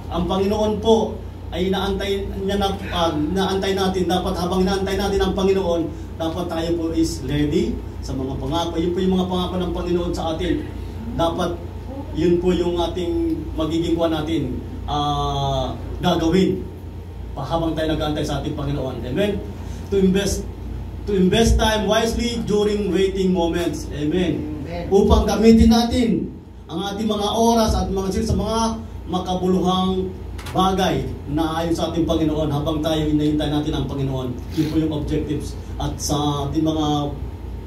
Ang Panginoon po ay inaantay natin. Dapat habang inaantay natin ang Panginoon, dapat tayo po is ready sa mga pangako. Yun po yung mga pangako ng Panginoon sa atin. Dapat yun po yung ating magiging kuha natin gagawin habang tayo nag-aantay sa ating Panginoon. Amen? To invest time wisely during waiting moments. Amen? Upang gamitin natin ang ating mga oras at sa mga makabuluhang bagay na ayon sa ating Panginoon habang tayo hinahintay natin ang Panginoon. Yun po yung objectives. At sa ating mga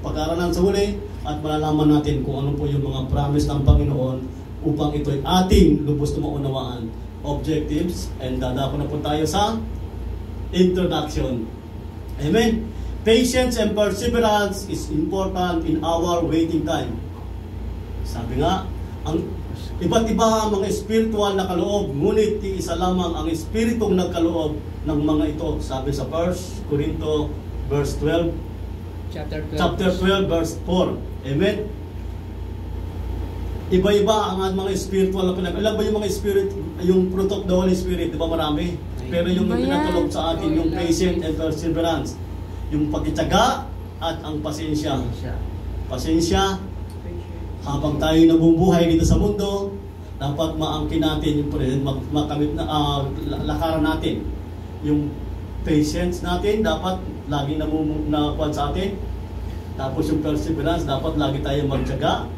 pag-aaralan sa huli at malalaman natin kung ano po yung mga promise ng Panginoon upang ito'y ating lubos na maunawaan. Objectives, and dadako na po tayo sa introduction. Amen? Patience and perseverance is important in our waiting time. Sabi nga, ang iba't iba ang mga espiritual na kaloob, ngunit isa lamang ang espiritong nagkaloob ng mga ito. Sabi sa 1 Corinto verse 12, chapter 12 verse 4. Amen? Iba-iba ang mga spiritual na pinag. Alam ba yung mga spirit, yung fruit of the Holy Spirit, di ba marami? Pero yung pinagkaloob sa atin, yung patience and perseverance, yung pagtitiyaga at ang pasensya. Pasensya, habang tayo nabubuhay dito sa mundo, dapat maangkin natin yung makamit na lakaran natin. Yung patience natin dapat lagi nakuha sa atin. Tapos yung perseverance, dapat lagi tayo magtiyaga.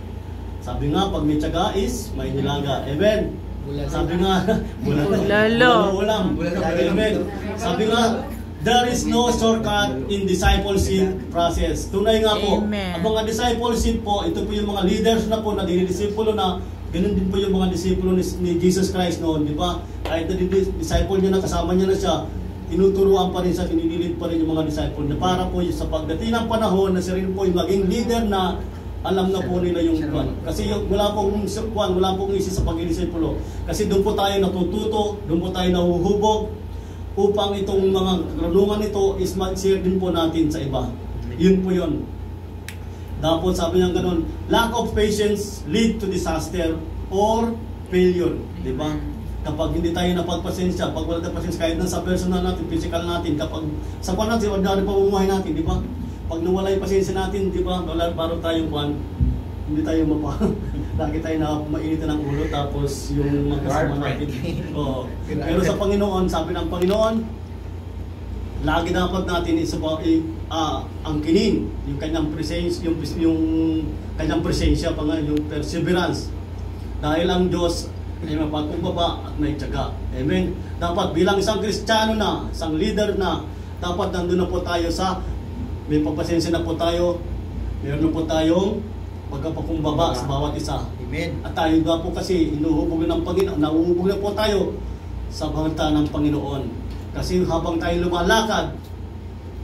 Sabi nga, pag may tiyaga is may nilaga. Amen. Sabi nga, ulam. Amen. Sabi nga, there is no shortcut in discipleship process. Tunay nga po, ang mga discipleship po, ito po yung mga leaders na po na dinidisipulo na, ganun din po yung mga disipulo ni Jesus Christ noon, di ba? Kahit na disciple niya na, kasama niya na siya, tinuturuan pa rin siya, kinililid pa rin yung mga disciple na para po sa pagdating ng panahon na siya rin po yung maging leader na alam na po nila yung kwan. Kasi wala pong kwan, wala pong isi sa pag-disipulo. Kasi doon po tayo natututo, doon po tayo nahuhubog, upang itong mga karunungan nito is mag-share din po natin sa iba. Yun po yun. Dapat sabi niya ganun, lack of patience lead to disaster or failure. Diba? Kapag hindi tayo napagpasensya, pag wala tayong pasensya, kahit na sa personal natin, physical natin, kapag sa kwan natin, ordinary pamumuhay natin, diba? Pag nawala yung pasensya natin, diba? Parang tayong kwan, hindi tayo lagi tayo na mainitan ng ulo, tapos yung magkasama natin. Oh. Pero sa Panginoon, sabi ng Panginoon, lagi dapat natin angkinin yung kanyang presensya, yung kanyang presensya pa nga, yung perseverance. Dahil ang Diyos ay mapagkumbaba at may tiyaga. Amen. Dapat bilang isang Kristiyano na, isang leader na, dapat nandun na po tayo sa may pagpasensya na po tayo, meron na po tayong pagkapakumbaba sa bawat isa. Amen. At tayo nga po kasi inuhubog ng Panginoon, nauhubog na po tayo sa salita ng Panginoon. Kasi habang tayo lumalakad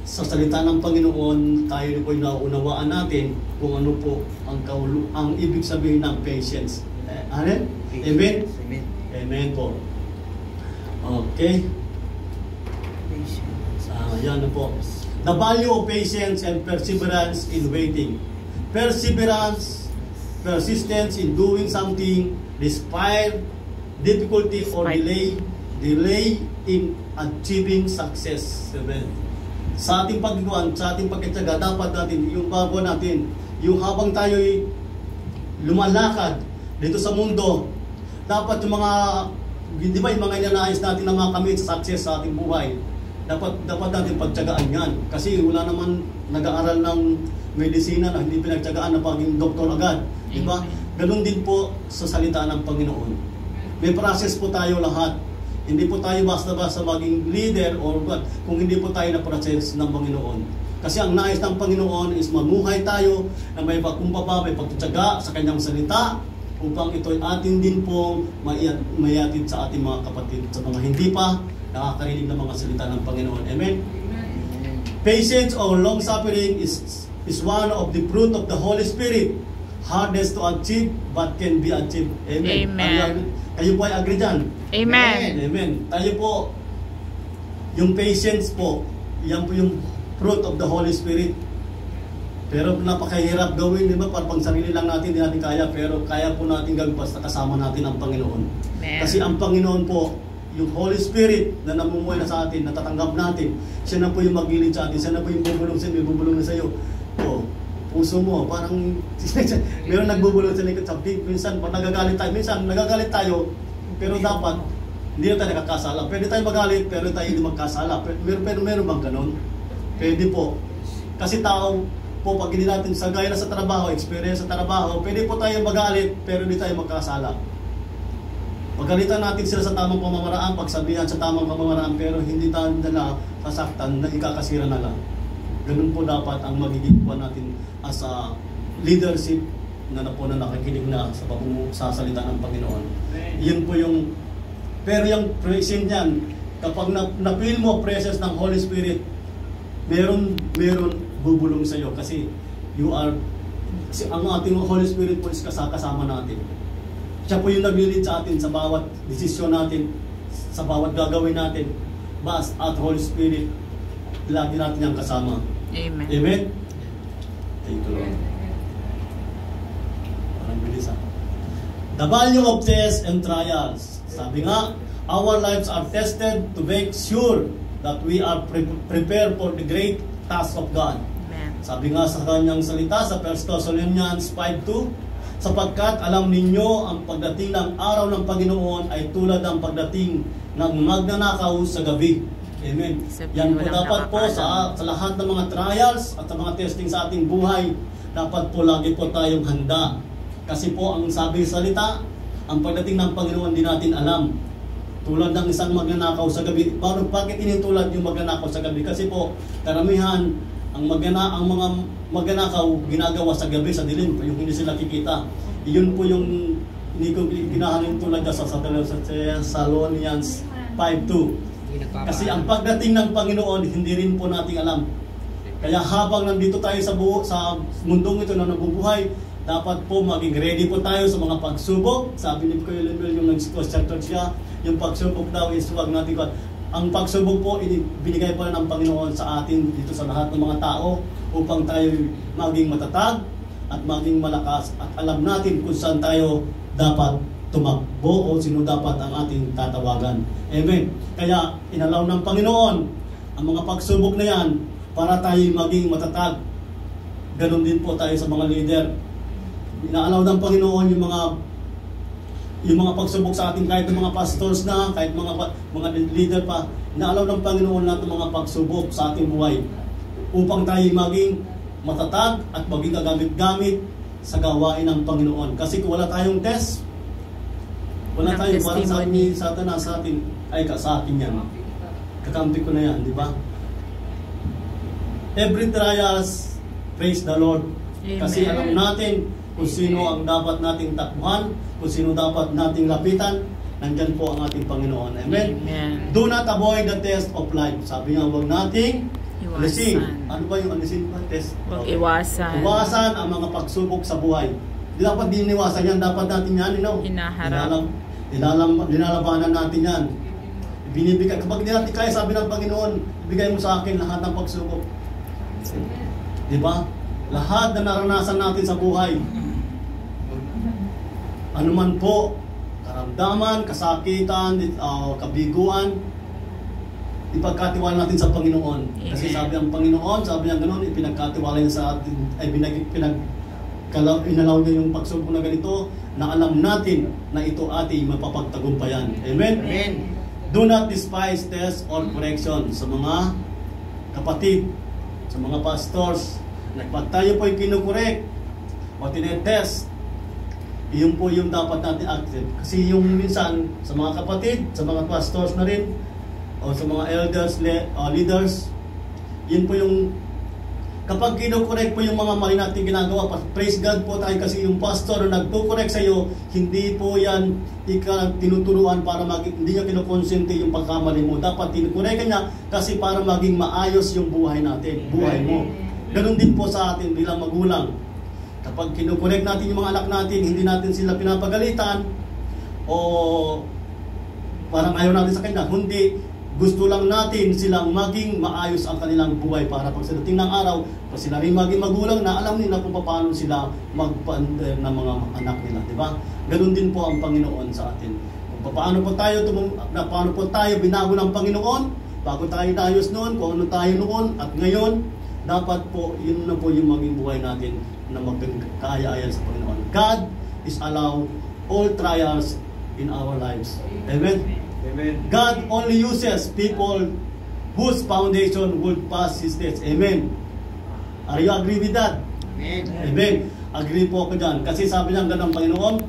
sa salita ng Panginoon, tayo po nauunawaan natin kung ano po ang ibig sabihin ng patience. Amen? Amen? Amen. Amen po. Okay. Yan na po. The value of patience and perseverance in waiting. Perseverance, persistence in doing something despite difficulty or delay in achieving success. Amen. Sa ating paggawa, sa ating pagkatyaga, dapat natin, yung bago natin, yung habang tayo'y lumalakad dito sa mundo, dapat yung mga, di ba yung mga inanayos natin na makamit sa success sa ating buhay, dapat natin pagtyagaan yan. Kasi wala naman nag-aaral ng medisina na hindi pinagtyagaan na paging doktor agad. Diba? Ganun din po sa salita ng Panginoon. May process po tayo lahat. Hindi po tayo basta-basta maging leader or what, kung hindi po tayo na process ng Panginoon. Kasi ang nais ng Panginoon is mamuhay tayo na may pagkumbaba, may pagtyaga sa kanyang salita upang ito'y atin din po mayatid sa ating mga kapatid, sa mga hindi pa nakakarinig ng mga salita ng Panginoon. Amen? Patience or long-suffering is one of the fruit of the Holy Spirit. Hardest to achieve but can be achieved. Amen. Amen. Kayo po ay agree dyan? Amen. Amen. Tayo po, yung patience po, yan po yung fruit of the Holy Spirit. Pero napakahirap gawin, di ba? Parang sarili lang natin, hindi natin kaya. Pero kaya po natin gawin basta kasama natin ang Panginoon. Amen. Kasi ang Panginoon po, yung Holy Spirit na namumuhay na sa atin, natatanggap natin, siya na po yung magilid sa atin, siya na po yung bubulong sa inyo, bubulong na sa iyo. O, puso mo, parang meron nagbubulong sa likod sa big. Minsan, pag nagagalit tayo, pero dapat, hindi na tayo nakakasala. Pwede tayo magalit, pero tayo hindi magkasala. Pero meron bang ganun? Pwede po. Kasi tao po, pag hindi natin sa gaya na sa trabaho, experience sa trabaho, pwede po tayo magalit, pero hindi tayo magkasala. Pagalitan natin sila sa tamang pamamaraan, pagsabihan sa tamang pamamaraan, pero hindi tayo nila sasaktan na ikakasira na lang. Ganun po dapat ang magiging po natin as a leadership na po na nakikinig na sa salita ng Panginoon. Yun po yung, pero yung present yan, kapag na-feel mo presence ng Holy Spirit, meron bubulong sa iyo kasi kasi ang ating Holy Spirit po is kasama natin. Siya po yung naglilid sa atin sa bawat desisyon natin, sa bawat gagawin natin. At Holy Spirit, lagi natin yung kasama. Amen. Amen? Thank you, Lord. Parang bilis ha. The value of tests and trials. Sabi nga, our lives are tested to make sure that we are prepared for the great task of God. Amen. Sabi nga sa kanyang salita sa 1 Thessalonians 5:2, sapagkat alam ninyo ang pagdating ng araw ng Panginoon ay tulad ng pagdating ng magnanakaw sa gabi. Amen. Yan po dapat po sa lahat ng mga trials at sa mga testing sa ating buhay, dapat po lagi po tayong handa. Kasi po ang sabi sa salita, ang pagdating ng Panginoon di natin alam. Tulad ng isang magnanakaw sa gabi. Bakit initulad yung magnanakaw sa gabi? Kasi po, karamihan, ang mga magnanakaw ginagawa sa gabi, sa dilim, yung hindi sila kikita. Iyon po yung hindi ko ginahanin tulad sa Thessalonians 5:2. Kasi ang pagdating ng Panginoon, hindi rin po natin alam. Kaya habang nandito tayo sa mundong ito na nabubuhay, dapat po maging ready po tayo sa mga pagsubok. Sabi ni Kuya Lemuel, yung nag-question siya, yung pagsubok daw is huwag natin ko. Ang pagsubok po, binigay po ng Panginoon sa atin dito sa lahat ng mga tao upang tayo maging matatag at maging malakas at alam natin kung saan tayo dapat tumakbo o sino dapat ang ating tatawagan. Amen. Kaya inalaw ng Panginoon ang mga pagsubok na yan para tayo maging matatag. Ganon din po tayo sa mga leader. Inaalaw ng Panginoon yung mga pagsubok sa ating kahit ng mga pastors na, kahit mga leader pa, inaalaw ng Panginoon natin mga pagsubok sa ating buhay upang tayo maging matatag at maging kagamit-gamit sa gawain ng Panginoon. Kasi kung wala tayong test, wala tayong parang sabi ni Satanas sa atin, ay sa atin yan. Kakampi ko na yan, di ba? Every trials, praise the Lord. Amen. Kasi alam natin kung sino ang dapat nating takbuhan, kung sino dapat nating lapitan, nandyan po ang ating Panginoon. Amen? Amen. Do not avoid the test of life. Sabi niya, huwag nating alisin. Iwasan. Ano ba yung alisin? Test? Huwag iwasan. Iwasan ang mga pagsubok sa buhay. Di dapat din iwasan yan. Dapat natin yan, Hinaharap. Nilalabanan natin yan. Binibigay. Kapag hindi natin kaya, sabi ng Panginoon, bigay mo sa akin lahat ng pagsubok. Di ba? Lahat na naranasan natin sa buhay. Ano man po, karamdaman, kasakitan, kabiguan, ipagkatiwala natin sa Panginoon. Kasi sabi ng Panginoon, sabi niya ganoon, ipinagkatiwala niya sa atin, ay inalaw niya yung pagsubok na ganito, na alam natin na ito ating mapapagtagumpayan. Amen? Amen. Do not despise test or correction. Sa mga kapatid, sa mga pastors, pag tayo po yung kinukorek o tinetest, iyon po yung dapat natin accept. Kasi yung minsan, sa mga kapatid, sa mga pastors na rin, o sa mga elders, leaders, yun po yung, kapag kinukorek po yung mga mali natin ginagawa, praise God po tayo kasi yung pastor na nagtukorek sa iyo, hindi po yan tinuturuan para hindi niya kinukonsente yung pagkamali mo. Dapat tinukorek niya kasi para maging maayos yung buhay natin, buhay mo. Ganun din po sa atin bilang magulang. Kapag kinukorek natin yung mga anak natin, hindi natin sila pinapagalitan o parang ayaw natin sa kanya, hindi gusto lang natin silang maging maayos ang kanilang buhay para pag sa dating ng araw, pag sila rin maging magulang na alam nila kung paano sila magpander ng mga anak nila, di ba? Ganun din po ang Panginoon sa atin. Kung paano po tayo binago ng Panginoon, bago tayo naayos noon, kung ano tayo noon at ngayon, dapat po, yun na po yung maging buhay natin na magkaya-ayan sa Panginoon. God is allowed all trials in our lives. Amen? Amen. God only uses people whose foundation would pass His test. Amen. Are you agree with that? Amen. Amen. Agree po ako dyan. Kasi sabi niya ganun, Panginoon,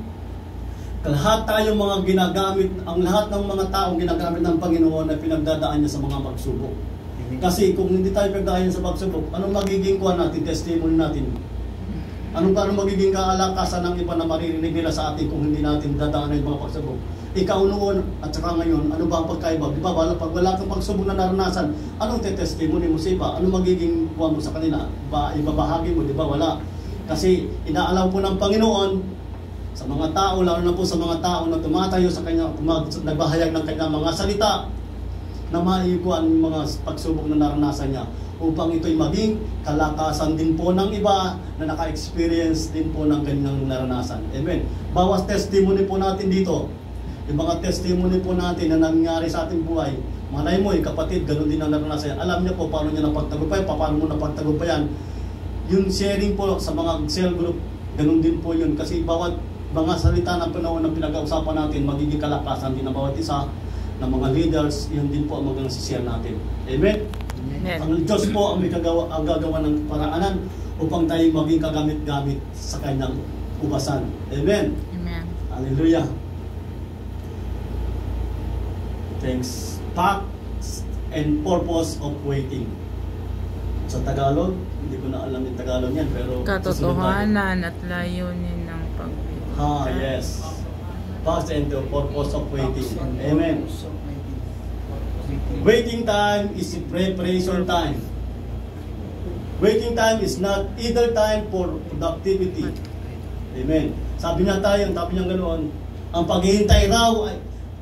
lahat tayong mga ginagamit, ang lahat ng mga taong ginagamit ng Panginoon ay pinagdadaan niya sa mga pagsubok. Kasi kung hindi tayo pinagdadaan sa pagsubok, anong magiging kuha natin, testimony natin? Anong magiging kaalakasan ng iba na maririnig nila sa atin kung hindi natin dadaanan yung mga pagsubok? Ikaw noon at saka ngayon, ano ba ang pagkaiba? Di ba, pag wala kang pagsubok na naranasan, anong testimony mo sa iba? Anong magiging kuha mo sa kanila? Ibabahagi mo, di ba? Wala. Kasi inaalaw po ng Panginoon sa mga tao, lalo na po sa mga tao na tumatayo sa kanya, nagbahayag ng kanyang mga salita, na maikuan ang mga pagsubok na naranasan niya, upang ito'y maging kalakasan din po ng iba na naka-experience din po ng kanyang naranasan. Amen. Bawas testimony po natin dito, yung mga testimony po natin na nangyari sa ating buhay, malay mo, kapatid, ganun din ang naranasan. Alam niyo po paano niya napagtagumpay, paano mo napagtagumpayan. Yung sharing po sa mga cell group, ganun din po yun. Kasi bawat mga salita ng panahon ng pinag-ausapan natin, magiging kalakasan din ng bawat isa ng mga leaders, yun din po ang mga nasishare natin. Amen? Amen. Ang Diyos po ang gagawa ng paraanan upang tayo maging kagamit-gamit sa kanyang ubasan. Amen? Amen. Hallelujah. Thanks. Facts and purpose of waiting. Sa Tagalog, hindi ko na alam yung Tagalog yan, pero Katotohanan at layunin ng pagbibigay. yes. Facts and the purpose of waiting. Amen. Waiting time is preparation time. Waiting time is not either time for productivity. Amen. Sabi niya ganoon, ang paghihintay raw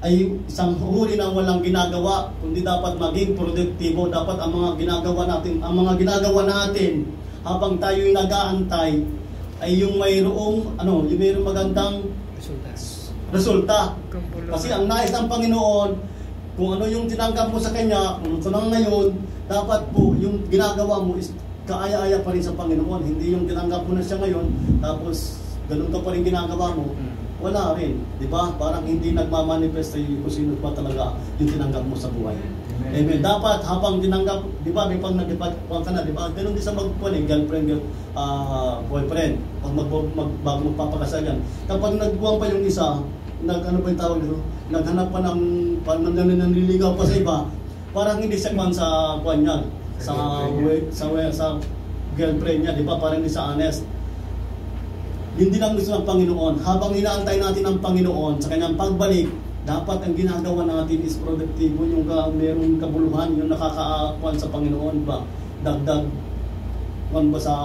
ay isang huli ng walang ginagawa, kundi dapat maging produktibo. Dapat ang mga ginagawa natin habang tayo'y nag-aantay ay yung mayroong magandang resulta. Kasi ang nais ng Panginoon, kung ano yung tinanggap mo sa Kanya, kung ito na ngayon, dapat po yung ginagawa mo is kaaya-aya pa rin sa Panginoon. Hindi yung tinanggap mo na siya ngayon, tapos ganun ka pa rin ginagawa mo. Wala rin, di ba? Parang hindi nagmamanifest sa'yo kung sino pa talaga yung tinanggap mo sa buhay. Amen. Dapat habang tinanggap, di ba, may pang nagpapagpapag ka na, di ba? Ganun din sa girlfriend, boyfriend, pag bago magpapakasal yan. Kapag nagbuwang pa yung isa, naghanap pa ng nanliligaw pa sa iba, parang hindi siya man sa kanya, sa girlfriend niya, di ba? Parang hindi siya honest. Yun din ang gusto ng Panginoon. Habang inaantay natin ang Panginoon sa kanyang pagbalik, dapat ang ginagawa natin is produktibo, yung merong kabuluhan, yung nakakaakuan sa Panginoon ba? Dagdag ba sa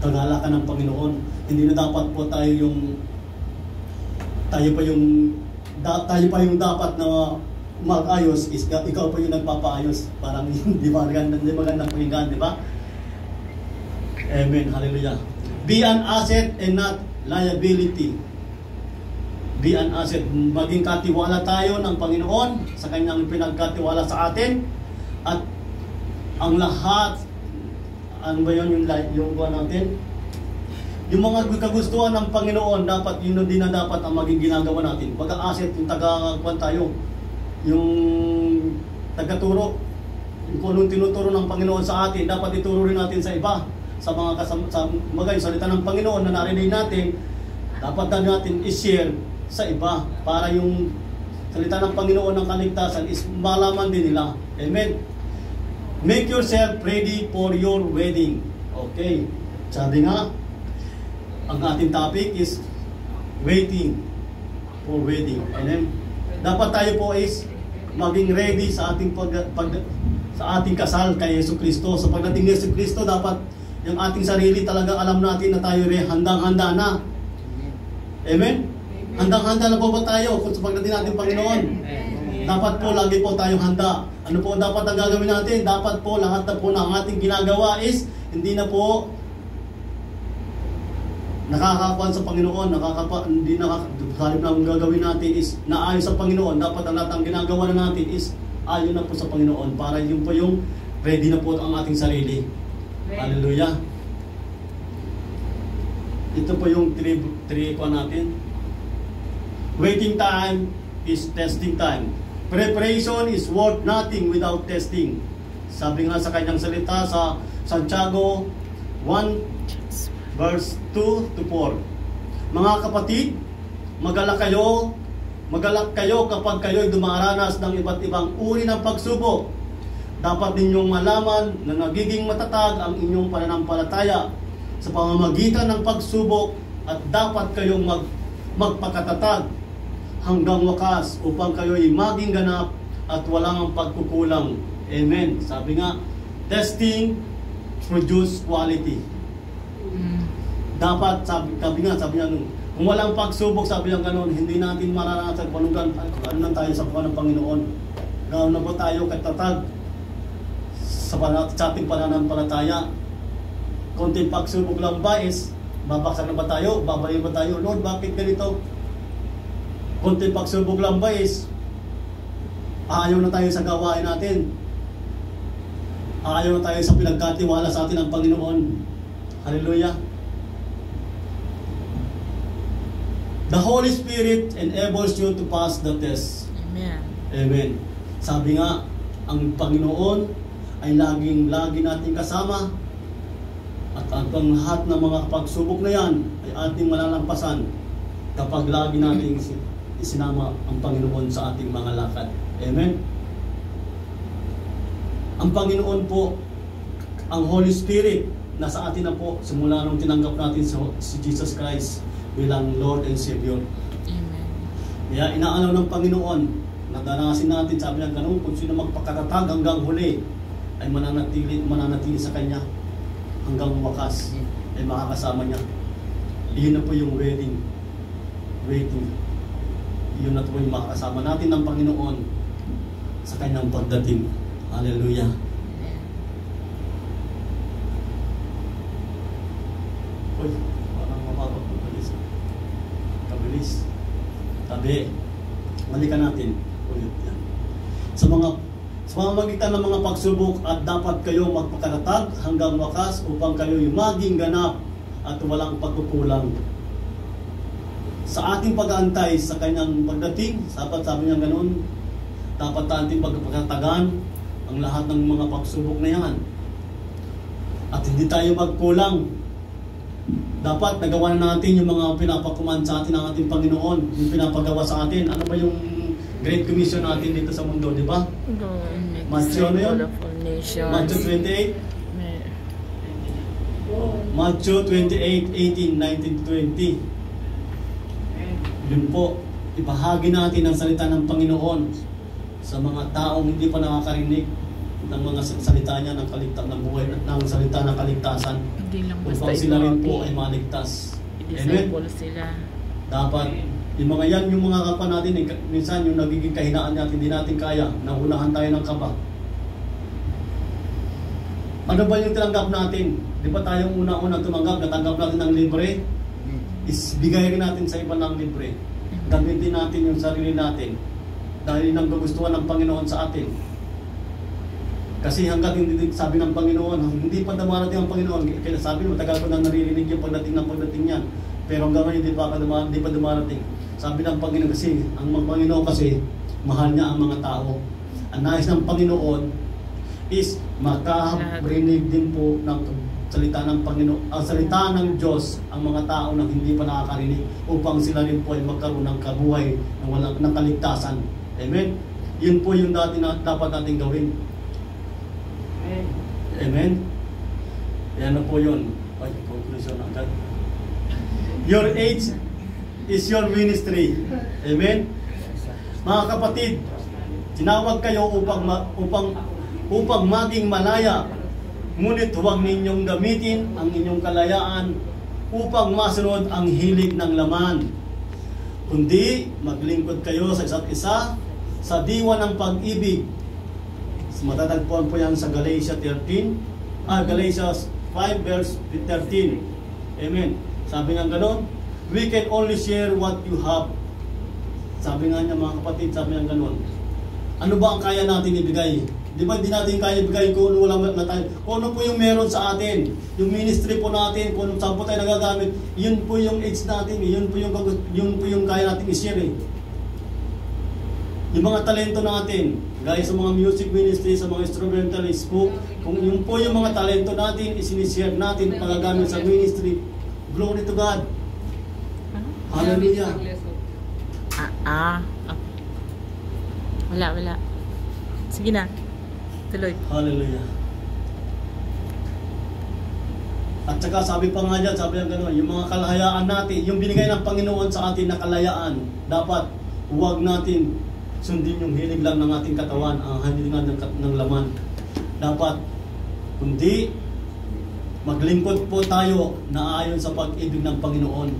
kagalakan ng Panginoon? Hindi na dapat po tayo pa yung dapat na mag-ayos, is ikaw pa yung nagpapaayos. Parang hindi magandang pakinggan, di ba? Amen. Hallelujah. Be an asset and not liability. Be an asset. Maging katiwala tayo ng Panginoon sa kanyang pinagkatiwala sa atin. At ang lahat, ano ba yun yung buwan natin? Yung mga kagustuhan ng Panginoon, dapat yun din na dapat ang maging ginagawa natin. Pagka-asset, yung taga-kuwan tayo, yung taga-turo, yung kung anong tinuturo ng Panginoon sa atin, dapat ituro rin natin sa iba. Sa mga salita ng Panginoon na narinig natin, dapat na natin i-share sa iba para yung salita ng Panginoon ng kaligtasan is malaman din nila. Amen. Make yourself ready for your wedding. Okay. Sabi nga, ang ating topic is waiting for wedding. Amen. Dapat tayo po is maging ready sa ating sa ating kasal kay Jesucristo. Sa pagdating ni Jesucristo, dapat yung ating sarili talaga alam natin na tayo rin handang-handa na. Amen? Handang-handa na po ba tayo kung sa pagdating natin Panginoon? Dapat po lagi po tayong handa. Ano po dapat ang gagawin natin? Dapat po lahat na po ng ating ginagawa is hindi na po nakakakuan sa Panginoon, halip na ang gagawin natin is naayos sa Panginoon. Dapat ang lahat ng ginagawa na natin is ayon na po sa Panginoon para yun po yung ready na po ang ating sarili. Hallelujah. Ito po yung 3 po natin. Waiting time is testing time. Preparation is worth nothing without testing. Sabi nga sa kanyang salita sa Santiago 1 verse 2 to 4. Mga kapatid, magalak kayo kapag kayo'y dumaranas ng iba't ibang uri ng pagsubok. Dapat ninyong malaman na nagiging matatag ang inyong pananampalataya sa pamamagitan ng pagsubok, at dapat kayong magpakatatag hanggang wakas upang kayo'y maging ganap at walang pagkukulang. Amen. Sabi nga, testing produce quality. Dapat, sabi niya, kung walang pagsubok, sabi niya gano'n, hindi natin maranasan kung ano tayo sa buwan ng Panginoon. Gano'n na po tayo katatag sa ating pananampalataya. Konting pagsubok lang ba is, babaksak na ba tayo? Babalik ba tayo? Lord, bakit ganito? Konting pagsubok lang ba is, ayaw na tayo sa gawain natin. Ayaw na tayo sa pinagkatiwala sa atin ng Panginoon. Hallelujah. The Holy Spirit enables you to pass the test. Amen. Amen. Sabi nga, ang Panginoon ay lagi nating kasama, at ang lahat ng mga pagsubok na yan ay ating malalampasan kapag lagi nating isinama ang Panginoon sa ating mga lakad. Amen. Ang Panginoon po, ang Holy Spirit, nasa atin na po simula nung tinanggap natin si Jesus Christ bilang Lord and Savior. Amen. Kaya inaalaw ng Panginoon, nadanasin natin, sabi niya ganun, kung sino magpakatatag hanggang huli ay mananatili sa Kanya hanggang wakas, ay makakasama niya. Iyon na po yung waiting. Iyon na po yung makakasama natin ng Panginoon sa Kanyang pagdating. Hallelujah. Uy, parang mababa po kabilis. Tabi, balikan natin ulit yan. Sa pamamagitan ng mga pagsubok, at dapat kayo magpakatatag hanggang wakas upang kayo maging ganap at walang pagkukulang. Sa ating pag-aantay sa Kanyang pagdating, sabi niya ganoon, dapat natin pagpakatagan ang lahat ng mga pagsubok na yan. At hindi tayo magkulang. Dapat nagawa na natin yung mga pinapakuman sa atin ng ating Panginoon, yung pinapagawa sa atin. Ano ba yung Great Commission natin dito sa mundo, di ba? Matthew ano yun? Matthew 28? Matthew 28, 18, 19, 20. Yun po, ibahagi natin ang salita ng Panginoon sa mga taong hindi pa nakakarinig ng mga salita niya ng buhay, ng salita ng kaligtasan, upang sila rin po ay maligtas. Amen? Dapat yung mga yan, yung mga kapa natin, minsan yung nagiging kahinaan natin, hindi natin kaya, nahunahan tayo ng kaba. Ano ba yung tinanggap natin? Di ba tayong una-una tumanggap, natanggap natin ng libre? Bigay rin natin sa iba ng libre. Gamitin natin yung sarili natin dahil nang gugustuhan ng Panginoon sa atin. Kasi hanggat hindi, sabi ng Panginoon, hindi pa dumarating ang Panginoon. Kaya sabi, matagal ko nang naririnig yung pagdating niyan. Pero hanggang ngayon, hindi pa dumarating. Sabi ng Panginoon kasi, ang Panginoon kasi, mahal niya ang mga tao. Ang nais ng Panginoon is makarinig din po ng salita ng Panginoon, ang salita ng Diyos, ang mga tao na hindi pa nakakarinig, upang sila rin po ay magkaroon ng kabuhay ng kaligtasan. Amen? Yun po yung dapat natin gawin. Amen? Yan na po yun. Ay, conclusion agad. Your age is your ministry. Amen? Mga kapatid, tinawag kayo upang maging malaya, ngunit huwag ninyong gamitin ang inyong kalayaan upang masunod ang hilig ng laman, kundi maglingkod kayo sa isa't isa sa diwa ng pag-ibig. Matatagpuan po yan sa Galatia 5 verse 13. Amen. Sabi nga gano'n, we can only share what you have. Sabi nga niya mga kapatid, sabi nga gano'n. Ano ba ang kaya natin ibigay? Di ba di natin kaya ibigay kung wala na tayo? Kung ano po yung meron sa atin, yung ministry po natin, kung saan po tayo nagagamit, yun po yung age natin, yun po yung kaya natin i-share eh. Yung mga talento natin, gaya sa mga music ministry, sa mga instrumentalist po, kung yung po yung mga talento natin, isinishare natin, pagagamit sa ministry, glory to God. Hallelujah. Wala. Sige na. Tuloy. Hallelujah. At saka sabi pa nga dyan, sabi nga gano'n, yung mga kalayaan natin, yung binigay ng Panginoon sa atin na kalayaan, dapat huwag natin sundin yung hilig lang ng ating katawan, ang hilingan ng laman. Dapat, kundi maglingkod po tayo na ayon sa pag-ibig ng Panginoon.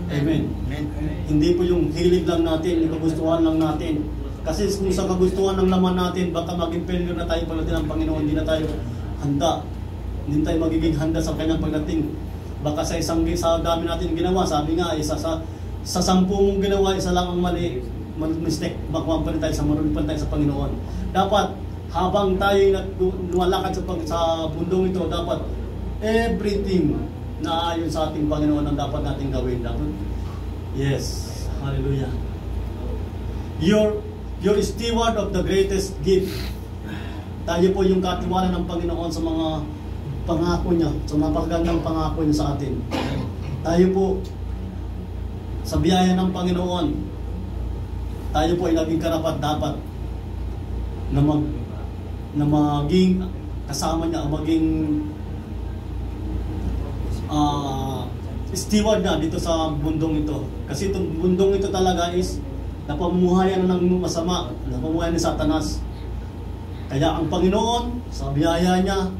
Amen. Amen. Hindi po yung hilig lang natin, yung kagustuhan lang natin. Kasi kung sa kagustuhan ng laman natin, baka maging failure na tayo pagdating ng Panginoon, hindi na tayo handa. Hindi tayo magiging handa sa kanyang pagdating. Baka sa dami natin ginawa, sabi nga, sa 10 mong ginawa, isa lang ang mali, mistake, makuha pa rin tayo sa Panginoon. Dapat, habang tayo lumalakad sa bundong ito, dapat everything na ayon sa ating Panginoon ang dapat natin gawin. Dapat, yes, hallelujah. You're steward of the greatest gift. Tayo po yung katiwala ng Panginoon sa mga pangako niya, sa napakagandang pangako niya sa atin. Tayo po, sa biyaya ng Panginoon, tayo po ay naging karapat dapat na maging kasama niya, maging steward na dito sa bundong ito. Kasi itong bundong ito talaga is napamumuhayan ng masama, napamumuhayan ni Satanas. Kaya ang Panginoon, sa biyaya niya,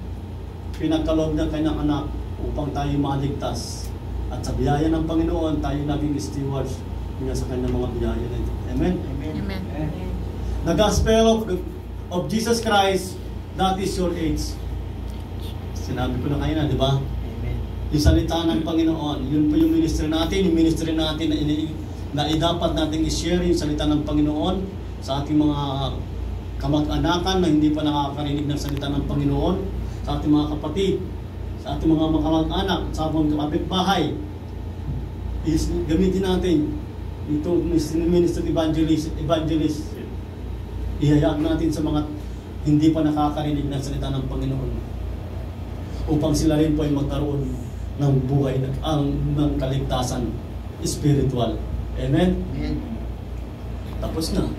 pinagkaloob ng kanyang anak upang tayo maligtas. At sa biyaya ng Panginoon, tayo naging stewards niya sa kanyang mga biyaya na ito. Amen? Amen. Amen. The gospel of Jesus Christ, that is your age. Sinabi ko na kayo na, di ba? Yung salita ng Panginoon, yun po yung ministry natin na dapat natin i-share yung salita ng Panginoon sa ating mga kamag-anakan na hindi pa nakakarinig ng salita ng Panginoon, sa ating mga kapatid, sa ating mga kamag-anak, sa ating kapitbahay. Gamitin natin ito ministry evangelist. Ihayag natin sa mga hindi pa nakakarinig ng salita ng Panginoon upang sila rin po ay magkaroon ng buhay ng kaligtasan spiritual. Amen? Amen. Tapos na.